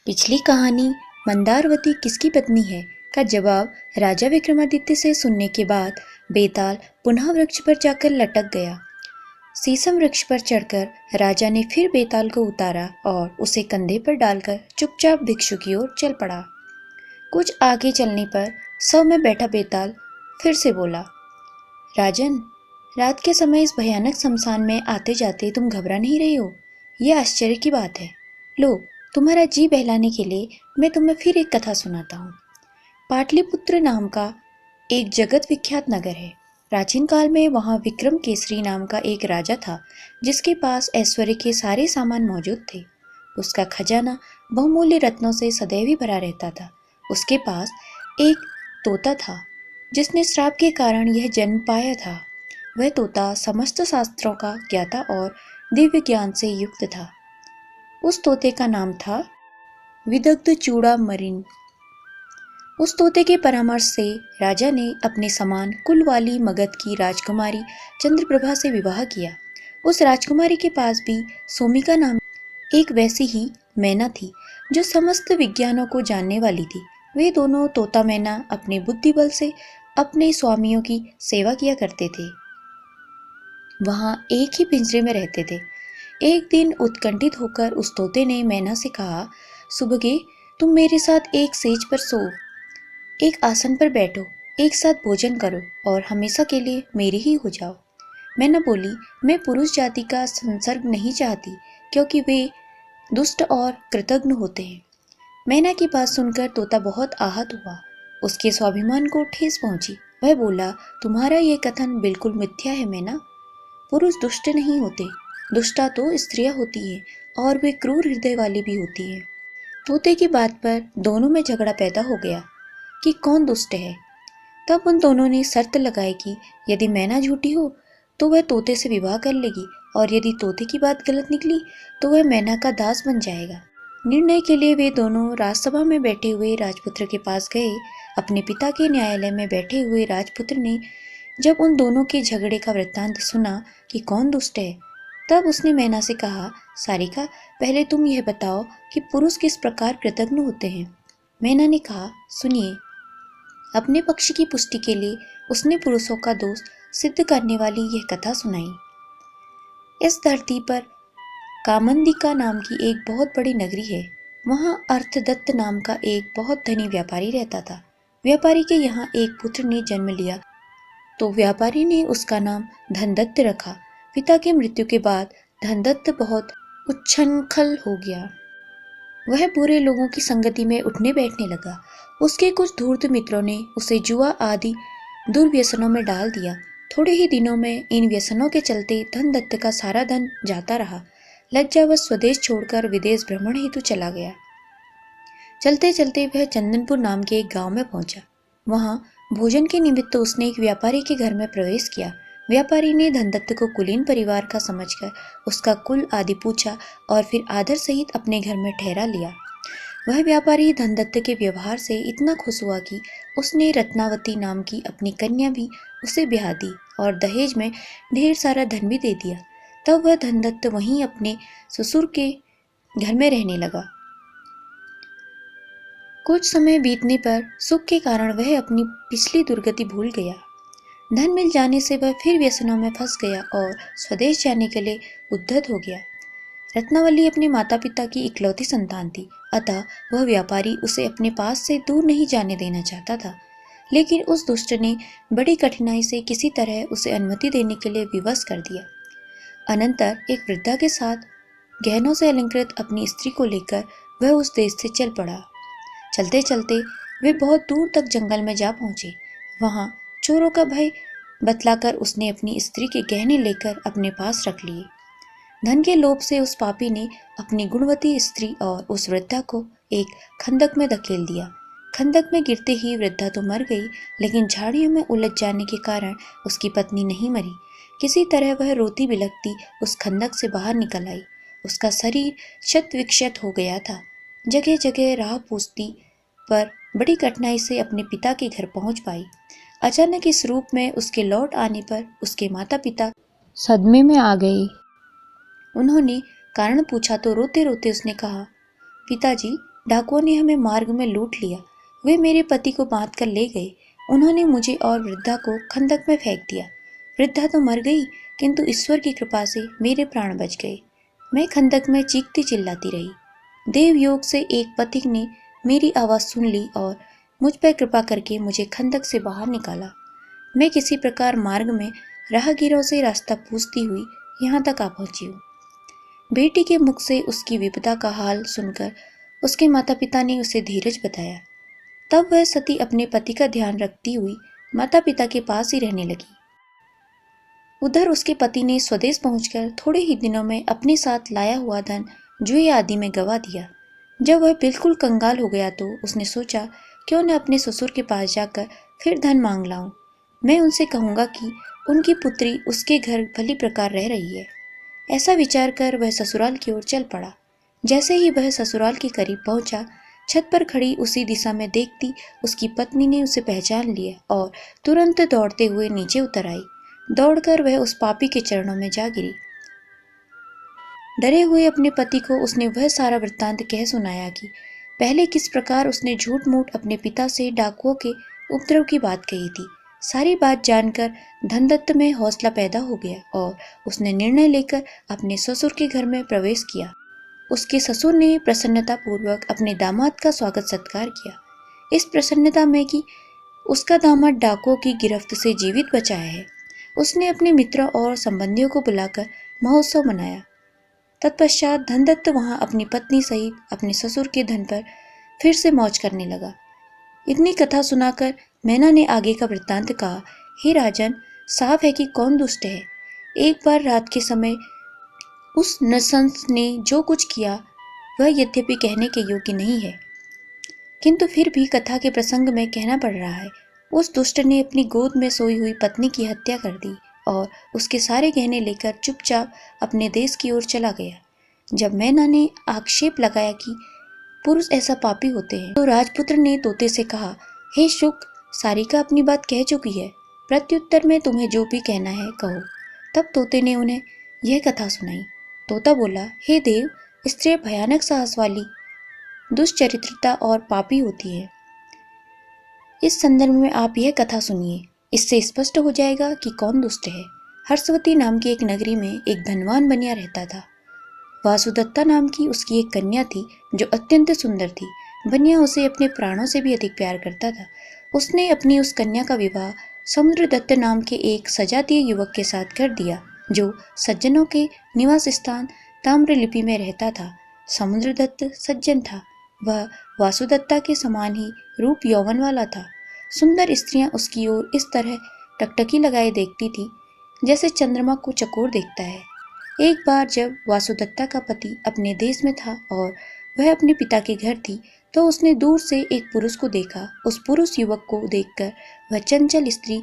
पिछली कहानी मंदारवती किसकी पत्नी है का जवाब राजा विक्रमादित्य से सुनने के बाद बेताल पुनः वृक्ष पर जाकर लटक गया। शीशम वृक्ष पर चढ़कर राजा ने फिर बेताल को उतारा और उसे कंधे पर डालकर चुपचाप भिक्षु की ओर चल पड़ा। कुछ आगे चलने पर सौ में बैठा बेताल फिर से बोला, राजन, रात के समय इस भयानक शमशान में आते जाते तुम घबरा नहीं रही हो? यह आश्चर्य की बात है। लो, तुम्हारा जी बहलाने के लिए मैं तुम्हें फिर एक कथा सुनाता हूँ। पाटलिपुत्र नाम का एक जगत विख्यात नगर है। प्राचीन काल में वहाँ विक्रम केसरी नाम का एक राजा था, जिसके पास ऐश्वर्य के सारे सामान मौजूद थे। उसका खजाना बहुमूल्य रत्नों से सदैव ही भरा रहता था। उसके पास एक तोता था, जिसने श्राप के कारण यह जन्म पाया था। वह तोता समस्त शास्त्रों का ज्ञाता और दिव्य ज्ञान से युक्त था। उस तोते का नाम था विदग्ध चूड़ामणि। उस तोते के परामर्श से राजा ने अपने समान कुल वाली मगध की राजकुमारी चंद्रप्रभा से विवाह किया। उस राजकुमारी के पास भी सोमिका नाम एक वैसी ही मैना थी, जो समस्त विज्ञानों को जानने वाली थी। वे दोनों तोता मैना अपने बुद्धि बल से अपने स्वामियों की सेवा किया करते थे। वहां एक ही पिंजरे में रहते थे। एक दिन उत्कंठित होकर उस तोते ने मैना से कहा, सुबगे, तुम मेरे साथ एक सेज पर सो, एक आसन पर बैठो, एक साथ भोजन करो और हमेशा के लिए मेरी ही हो जाओ। मैना बोली, मैं पुरुष जाति का संसर्ग नहीं चाहती, क्योंकि वे दुष्ट और कृतघ्न होते हैं। मैना की बात सुनकर तोता बहुत आहत हुआ। उसके स्वाभिमान को ठेस पहुंची। वह बोला, तुम्हारा यह कथन बिल्कुल मिथ्या है मैना। पुरुष दुष्ट नहीं होते, दुष्टा तो स्त्रियां होती हैं और वे क्रूर हृदय वाली भी होती हैं। तोते की बात पर दोनों में झगड़ा पैदा हो गया कि कौन दुष्ट है। तब उन दोनों ने शर्त लगाई कि यदि मैना झूठी हो तो वह तोते से विवाह कर लेगी, और यदि तोते की बात गलत निकली तो वह मैना का दास बन जाएगा। निर्णय के लिए वे दोनों राजसभा में बैठे हुए राजपुत्र के पास गए। अपने पिता के न्यायालय में बैठे हुए राजपुत्र ने जब उन दोनों के झगड़े का वृत्तांत सुना कि कौन दुष्ट है, तब उसने मैना से कहा, सारिका, पहले तुम यह बताओ कि पुरुष किस प्रकार कृतघ्न होते हैं। मैना ने कहा, सुनिए। अपने पक्ष की पुष्टि के लिए उसने पुरुषों का दोष सिद्ध करने वाली यह कथा सुनाई। इस धरती पर कामंदिका नाम की एक बहुत बड़ी नगरी है। वहाँ अर्थदत्त नाम का एक बहुत धनी व्यापारी रहता था। व्यापारी के यहाँ एक पुत्र ने जन्म लिया तो व्यापारी ने उसका नाम धनदत्त रखा। पिता की मृत्यु के बाद धनदत्त बहुत उच्छृंखल हो गया। वह बुरे लोगों की संगति में उठने बैठने लगा। उसके कुछ धूर्त मित्रों ने उसे जुआ आदि दुर्व्यसनों में डाल दिया। थोड़े ही दिनों में इन व्यसनों के चलते धनदत्त का सारा धन जाता रहा। लज्जावश स्वदेश छोड़कर विदेश भ्रमण हेतु चला गया। चलते चलते वह चंदनपुर नाम के एक गांव में पहुंचा। वहां भोजन के निमित्त उसने एक व्यापारी के घर में प्रवेश किया। व्यापारी ने धनदत्त को कुलीन परिवार का समझकर उसका कुल आदि पूछा और फिर आदर सहित अपने घर में ठहरा लिया। वह व्यापारी धनदत्त के व्यवहार से इतना खुश हुआ कि उसने रत्नावती नाम की अपनी कन्या भी उसे ब्याह दी और दहेज में ढेर सारा धन भी दे दिया। तब वह धनदत्त वहीं अपने ससुर के घर में रहने लगा। कुछ समय बीतने पर सुख के कारण वह अपनी पिछली दुर्गति भूल गया। धन मिल जाने से वह फिर व्यसनों में फंस गया और स्वदेश जाने के लिए उद्यत हो गया। रत्नावली अपने माता पिता की इकलौती संतान थी, अतः वह व्यापारी उसे अपने पास से दूर नहीं जाने देना चाहता था। लेकिन उस दुष्ट ने बड़ी कठिनाई से किसी तरह उसे अनुमति देने के लिए विवश कर दिया। अनंतर एक वृद्धा के साथ गहनों से अलंकृत अपनी स्त्री को लेकर वह उस देश से चल पड़ा। चलते चलते वे बहुत दूर तक जंगल में जा पहुंचे। वहां चोरों का भय बतलाकर उसने अपनी स्त्री के गहने लेकर अपने पास रख लिए। धन के लोभ से उस पापी ने अपनी गुणवती स्त्री और उस वृद्धा को एक खंदक में धकेल दिया। खंदक में गिरते ही वृद्धा तो मर गई, लेकिन झाड़ियों में उलझ जाने के कारण उसकी पत्नी नहीं मरी। किसी तरह वह रोती बिलखती उस खंदक से बाहर निकल आई। उसका शरीर क्षत विक्षत हो गया था। जगह जगह राह पूछती पर बड़ी कठिनाई से अपने पिता के घर पहुंच पाई। अचानक इस रूप में उसके लौट आने पर उसके माता पिता सदमे में आ गए। उन्होंने कारण पूछा तो रोते रोते उसने कहा, पिताजी, डाकुओं ने हमें मार्ग में लूट लिया। वे मेरे पति को बांध कर ले गए। उन्होंने मुझे और वृद्धा को खंदक में फेंक दिया। वृद्धा तो मर गई, किंतु ईश्वर की कृपा से मेरे प्राण बच गए। मैं खंदक में चीखती चिल्लाती रही। देव योग से एक पथिक ने मेरी आवाज़ सुन ली और मुझ पर कृपा करके मुझे खंदक से बाहर निकाला। मैं किसी प्रकार मार्ग में राहगीरों से रास्ता पूछती हुई यहाँ तक आ पहुँची हूँ। बेटी के मुख से उसकी विपदा का हाल सुनकर उसके माता पिता ने उसे धीरज बताया। तब वह सती अपने पति का ध्यान रखती हुई माता पिता के पास ही रहने लगी। उधर उसके पति ने स्वदेश पहुंचकर थोड़े ही दिनों में अपने साथ लाया हुआ धन जुए आदि में गवा दिया। जब वह बिल्कुल कंगाल हो गया तो उसने सोचा क्यों न अपने ससुर के पास जाकर फिर धन मांग लाऊं। मैं उनसे कहूँगा कि उनकी पुत्री उसके घर भली प्रकार रह रही है। ऐसा विचार कर वह ससुराल की ओर चल पड़ा। जैसे ही वह ससुराल के करीब पहुंचा, छत पर खड़ी उसी दिशा में देखती उसकी पत्नी ने उसे पहचान लिया और तुरंत दौड़ते हुए नीचे उतर आई। दौड़कर वह उस पापी के चरणों में जा गिरी। डरे हुए अपने पति को उसने वह सारा वृत्तांत कह सुनाया कि पहले किस प्रकार उसने झूठ मूठ अपने पिता से डाकुओं के उपद्रव की बात कही थी। सारी बात जानकर धनदत्त में हौसला पैदा हो गया और उसने निर्णय लेकर अपने ससुर के घर में प्रवेश किया। उसके ससुर ने प्रसन्नता पूर्वक अपने दामाद का स्वागत सत्कार किया, इस प्रसन्नता में कि उसका दामाद डाकुओं की गिरफ्त से जीवित बचाया है। उसने अपने मित्रों और संबंधियों को बुलाकर महोत्सव मनाया। तत्पश्चात धनदत्त वहां अपनी पत्नी सहित अपने ससुर के धन पर फिर से मौज करने लगा। इतनी कथा सुनाकर मैना ने आगे का वृत्तांत कहा। हे राजन, साफ है कि कौन दुष्ट है। एक बार रात के समय उस नृशंस ने जो कुछ किया वह यद्यपि कहने के योग्य नहीं है, किंतु फिर भी कथा के प्रसंग में कहना पड़ रहा है। उस दुष्ट ने अपनी गोद में सोई हुई पत्नी की हत्या कर दी और उसके सारे गहने लेकर चुपचाप अपने देश की ओर चला गया। जब मैना ने आक्षेप लगाया कि पुरुष ऐसा पापी होते हैं, तो राजपुत्र ने तोते से कहा, हे शुक, सारिका अपनी बात कह चुकी है, प्रत्युत्तर में तुम्हें जो भी कहना है कहो। तब तोते ने उन्हें यह कथा सुनाई। तोता बोला, हे देव, स्त्री भयानक साहस वाली, दुष्चरित्रता और पापी होती है। इस संदर्भ में आप यह कथा सुनिए, इससे स्पष्ट हो जाएगा कि कौन दुष्ट है। हर्षवती नाम की एक नगरी में एक धनवान बनिया रहता था। वासुदत्ता नाम की उसकी एक कन्या थी जो अत्यंत सुंदर थी। बनिया उसे अपने प्राणों से भी अधिक प्यार करता था। उसने अपनी उस कन्या का विवाह समुद्रदत्त नाम के एक सजातीय युवक के साथ कर दिया जो सज्जनों के निवास स्थान ताम्रलिपि में रहता था। समुद्रदत्त सज्जन था। वह वासुदत्ता के समान ही रूप यौवन वाला था। सुंदर स्त्रियां उसकी ओर इस तरह टकटकी लगाए देखती थी जैसे चंद्रमा को चकोर देखता है। एक बार जब वासुदत्ता का पति अपने देश में था और वह अपने पिता के घर थी, तो उसने दूर से एक पुरुष को देखा। उस पुरुष युवक को देखकर वह चंचल स्त्री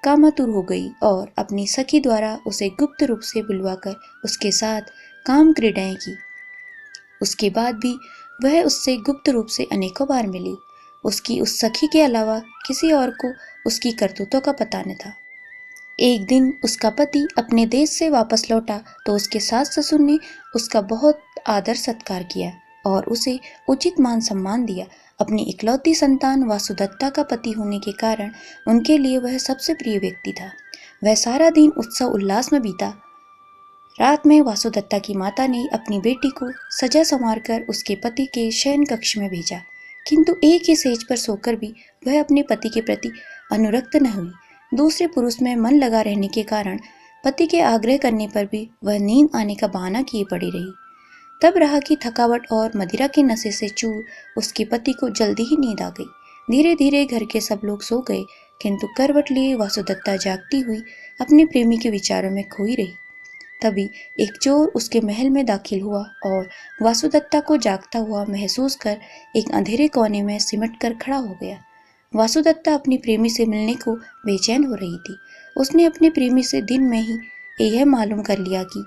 कामातुर हो गई और अपनी सखी द्वारा उसे गुप्त रूप से बुलवाकर उसके साथ काम क्रीडाएं की। उसके बाद भी वह उससे गुप्त रूप से अनेकों बार मिली। उसकी उस सखी के अलावा किसी और को उसकी करतूतों का पता न था। एक दिन उसका पति अपने देश से वापस लौटा तो उसके सास ससुर ने उसका बहुत आदर सत्कार किया और उसे उचित मान सम्मान दिया। अपनी इकलौती संतान वासुदत्ता का पति होने के कारण उनके लिए वह सबसे प्रिय व्यक्ति था। वह सारा दिन उत्सव उल्लास में बीता। रात में वासुदत्ता की माता ने अपनी बेटी को सजा संवार कर उसके पति के शयन कक्ष में भेजा, किंतु एक ही सेज पर सोकर भी वह अपने पति के प्रति अनुरक्त न हुई। दूसरे पुरुष में मन लगा रहने के कारण पति के आग्रह करने पर भी वह नींद आने का बहाना किए पड़ी रही। तब राह की थकावट और मदिरा के नशे से चूर उसके पति को जल्दी ही नींद आ गई। धीरे धीरे घर के सब लोग सो गए, किंतु करवट लिए वासुदत्ता जागती हुई अपने प्रेमी के विचारों में खोई रही। तभी एक चोर उसके महल में दाखिल हुआ और वासुदत्ता को जागता हुआ महसूस कर एक अंधेरे कोने में सिमट कर खड़ा हो गया। वासुदत्ता अपनी प्रेमी से मिलने को बेचैन हो रही थी। उसने अपने प्रेमी से दिन में ही यह मालूम कर लिया कि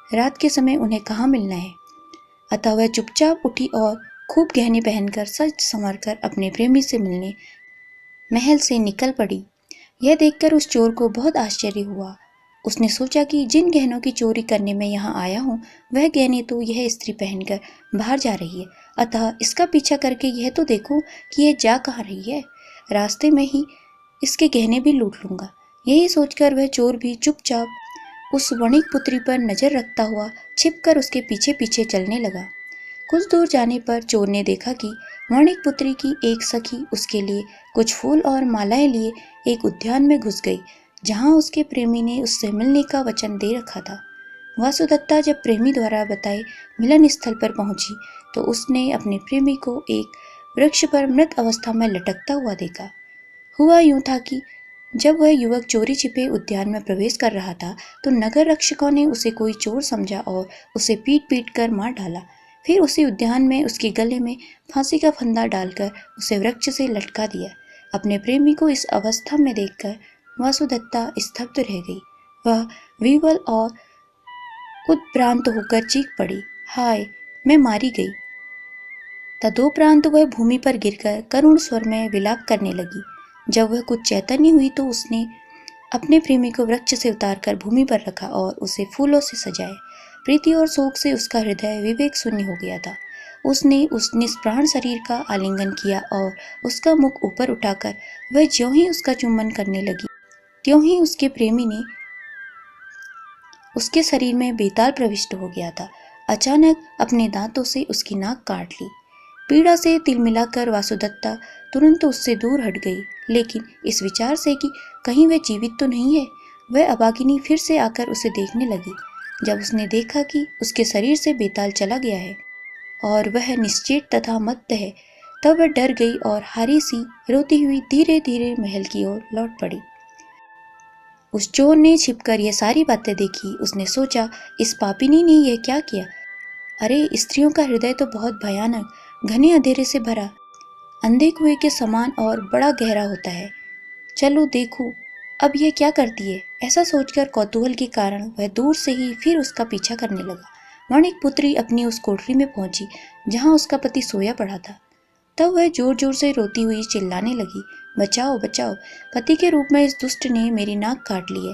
रात के समय उन्हें कहाँ मिलना है। अतः वह चुपचाप उठी और खूब गहने पहनकर सज संवर कर अपने प्रेमी से मिलने महल से निकल पड़ी। यह देखकर उस चोर को बहुत आश्चर्य हुआ। उसने सोचा कि जिन गहनों की चोरी करने मैं यहाँ आया हूँ वह गहने तो यह स्त्री पहनकर बाहर जा रही है, अतः इसका पीछा करके यह तो देखूं कि यह जा कहाँ रही है। रास्ते में ही इसके गहने भी लूट लूंगा। यही सोचकर वह चोर भी चुपचाप उस वणिक पुत्री पर नजर रखता हुआ छिपकर उसके पीछे पीछे चलने लगा। कुछ दूर जाने पर चोर ने देखा कि वणिक पुत्री की एक सखी उसके लिए कुछ फूल और मालाएं लिए एक उद्यान में घुस गई, जहां उसके प्रेमी ने उससे मिलने का वचन दे रखा था। वासुदत्ता जब प्रेमी द्वारा बताए मिलन स्थल पर पहुंची तो उसने अपने प्रेमी को एक वृक्ष पर मृत अवस्था में लटकता हुआ देखा। हुआ यूं था कि जब वह युवक चोरी छिपे उद्यान में प्रवेश कर रहा था तो नगर रक्षकों ने उसे कोई चोर समझा और उसे पीट पीट कर मार डाला। फिर उसी उद्यान में उसके गले में फांसी का फंदा डालकर उसे वृक्ष से लटका दिया। अपने प्रेमी को इस अवस्था में देखकर वासुदत्ता स्तब्ध रह गई। वह विह्वल और उद्भ्रांत होकर चीख पड़ी, हाय, मैं मारी गई। तदोपरांत वह भूमि पर गिरकर करुण स्वर में विलाप करने लगी। जब वह कुछ चैतन्य हुई तो उसने अपने प्रेमी को वृक्ष से उतारकर भूमि पर रखा और उसे फूलों से सजाया। प्रीति और शोक से उसका हृदय विवेक शून्य हो गया था। उसने उस निष्प्राण शरीर का आलिंगन किया और उसका मुख ऊपर उठाकर वह ज्यों ही उसका चुंबन करने लगी त्यों ही उसके प्रेमी ने उसके शरीर में बेताल प्रविष्ट हो गया था। अचानक अपने दांतों से उसकी नाक काट ली। पीड़ा से तिलमिलाकर वासुदत्ता तुरंत उससे दूर हट गई, लेकिन इस विचार से कि कहीं वह जीवित तो नहीं है, वह अभागिनी फिर से आकर उसे देखने लगी। जब उसने देखा कि उसके शरीर से बेताल चला गया है और वह निश्चेत तथा मत्त है, तब वह डर गई और हारी सी रोती हुई धीरे धीरे महल की ओर लौट पड़ी। उस चोर ने छिपकर यह सारी बातें देखी। उसने सोचा, इस पापिनी ने यह क्या किया? अरे, स्त्रियों का हृदय तो बहुत भयानक, घने अंधेरे से भरा, अंधे कुएं के समान और बड़ा गहरा होता है। चलो देखूं अब यह क्या करती है। ऐसा सोचकर कौतूहल के कारण वह दूर से ही फिर उसका पीछा करने लगा। वणिक पुत्री अपनी उस कोठरी में पहुंची जहां उसका पति सोया पड़ा था। तब वह जोर जोर से रोती हुई चिल्लाने लगी, बचाओ बचाओ, पति के रूप में इस दुष्ट ने मेरी नाक काट ली है।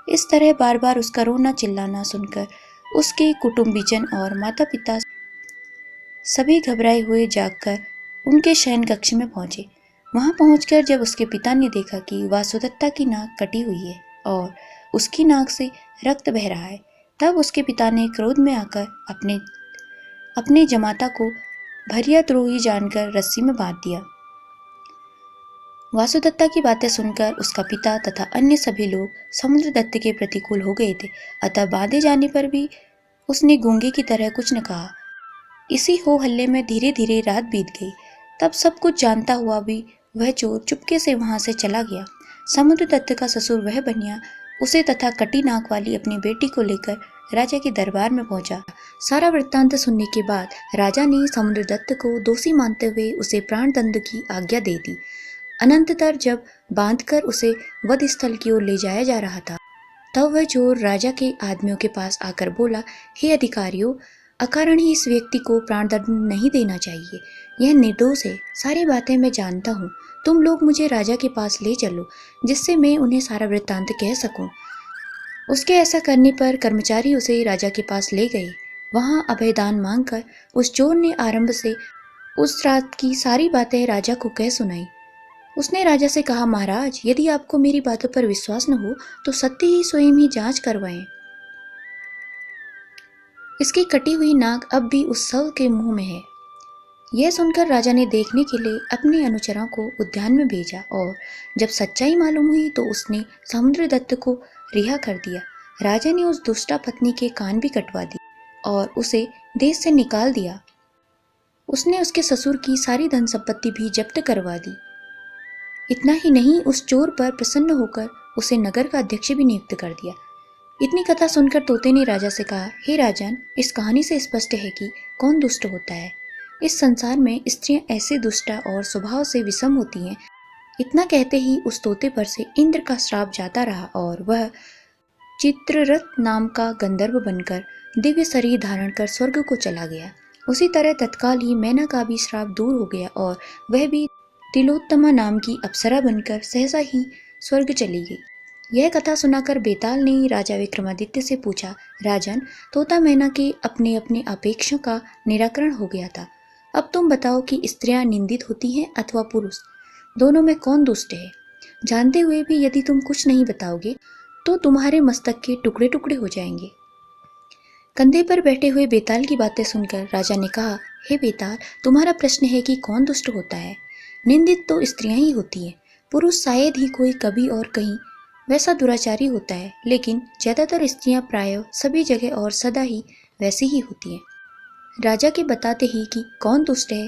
इस तरह बार बार उसका रोना चिल्लाना सुनकर उसके कुटुंबीजन और माता पिता सभी घबराए हुए जागकर उनके शयन कक्ष में पहुंचे। वहां पहुंचकर जब उसके पिता ने देखा कि वासुदत्ता की नाक कटी हुई है और उसकी नाक से रक्त बह रहा है, तब उसके पिता ने क्रोध में आकर अपने जमाता को भरिया द्रोही जानकर रस्सी में बांध दिया। वासुदत्ता की बातें सुनकर उसका पिता तथा अन्य सभी लोग समुद्रदत्त के प्रतिकूल हो गए थे, अतः बांधे जाने पर भी उसने गूंगे की तरह कुछ न कहा। इसी हो हल्ले में धीरे धीरे रात बीत गई। तब सब कुछ जानता हुआ भी वह चोर चुपके से वहां से चला गया। समुद्रदत्त का ससुर वह बनिया उसे तथा कटी नाक वाली अपनी बेटी को लेकर राजा के दरबार में पहुंचा। सारा वृत्तांत सुनने के बाद राजा ने समुद्रदत्त को दोषी मानते हुए उसे प्राणदंड की आज्ञा दे दी। अनंततर जब बांधकर उसे वध स्थल की ओर ले जाया जा रहा था, तब वह चोर राजा के आदमियों के पास आकर बोला, हे अधिकारियों, अकारण ही इस व्यक्ति को प्राणदंड नहीं देना चाहिए। यह निर्दोष है। सारी बातें मैं जानता हूँ। तुम लोग मुझे राजा के पास ले चलो, जिससे मैं उन्हें सारा वृत्तांत कह सकूं। उसके ऐसा करने पर कर्मचारी उसे राजा के पास ले गए। वहां अभयदान मांगकर उस चोर ने आरंभ से उस रात की सारी बातें राजा को कह सुनाई। उसने राजा से कहा, महाराज, यदि आपको मेरी बातों पर विश्वास न हो तो सत्य ही स्वयं ही जांच करवाएं। इसकी कटी हुई नाक अब भी उस शव के मुंह में है। यह सुनकर राजा ने देखने के लिए अपने अनुचरों को उद्यान में भेजा और जब सच्चाई मालूम हुई तो उसने समुद्रदत्त को रिहा कर दिया। राजा ने उस दुष्टा पत्नी के कान भी कटवा दिए और उसे देश से निकाल दिया। उसने उसके ससुर की सारी धन संपत्ति भी जब्त करवा दी। इतना ही नहीं, उस चोर पर प्रसन्न होकर उसे नगर का अध्यक्ष भी नियुक्त कर दिया। इतनी कथा सुनकर तोते ने राजा से कहा, हे राजन, इस कहानी से स्पष्ट है कि कौन दुष्ट होता है। इस संसार में स्त्रियां ऐसे दुष्टा और स्वभाव से विषम होती हैं। इतना कहते ही उस तोते पर से इंद्र का श्राप जाता रहा और वह चित्ररथ नाम का गंधर्व बनकर दिव्य शरीर धारण कर स्वर्ग को चला गया। उसी तरह तत्काल ही मैना का भी श्राप दूर हो गया और वह भी तिलोत्तमा नाम की अप्सरा बनकर सहसा ही स्वर्ग चली गई। यह कथा सुनाकर बेताल ने राजा विक्रमादित्य से पूछा, राजन, तोता मैना के अपने अपने अपेक्षों का निराकरण हो गया था। अब तुम बताओ कि स्त्रियां निंदित होती हैं अथवा पुरुष, दोनों में कौन दुष्ट है? जानते हुए भी यदि तुम कुछ नहीं बताओगे तो तुम्हारे मस्तक के टुकड़े टुकड़े हो जाएंगे। कंधे पर बैठे हुए बेताल की बातें सुनकर राजा ने कहा, हे बेताल, तुम्हारा प्रश्न है कि कौन दुष्ट होता है? निंदित तो स्त्रियां ही होती हैं। पुरुष शायद ही कोई कभी और कहीं वैसा दुराचारी होता है, लेकिन ज्यादातर स्त्रियां प्रायः सभी जगह और सदा ही वैसी ही होती हैं। राजा के बताते ही कि कौन दुष्ट है,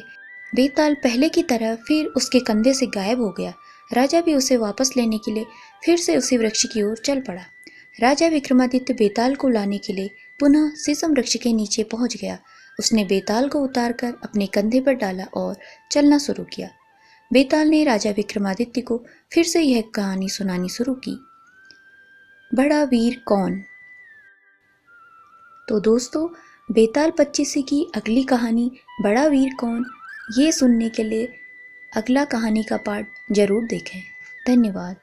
बेताल पहले की तरह फिर उसके कंधे से गायब हो गया। राजा भी उसे वापस लेने के लिए फिर से उसी वृक्ष की ओर चल पड़ा। राजा विक्रमादित्य बेताल को लाने के लिए पुनः शीशम वृक्ष के नीचे पहुंच गया। उसने बेताल को उतारकर अपने कंधे पर डाला और चलना शुरू किया। बेताल ने राजा विक्रमादित्य को फिर से यह कहानी सुनानी शुरू की। बड़ा वीर कौन? तो दोस्तों, बेताल पच्चीसी की अगली कहानी बड़ा वीर कौन, ये सुनने के लिए अगला कहानी का पार्ट जरूर देखें। धन्यवाद।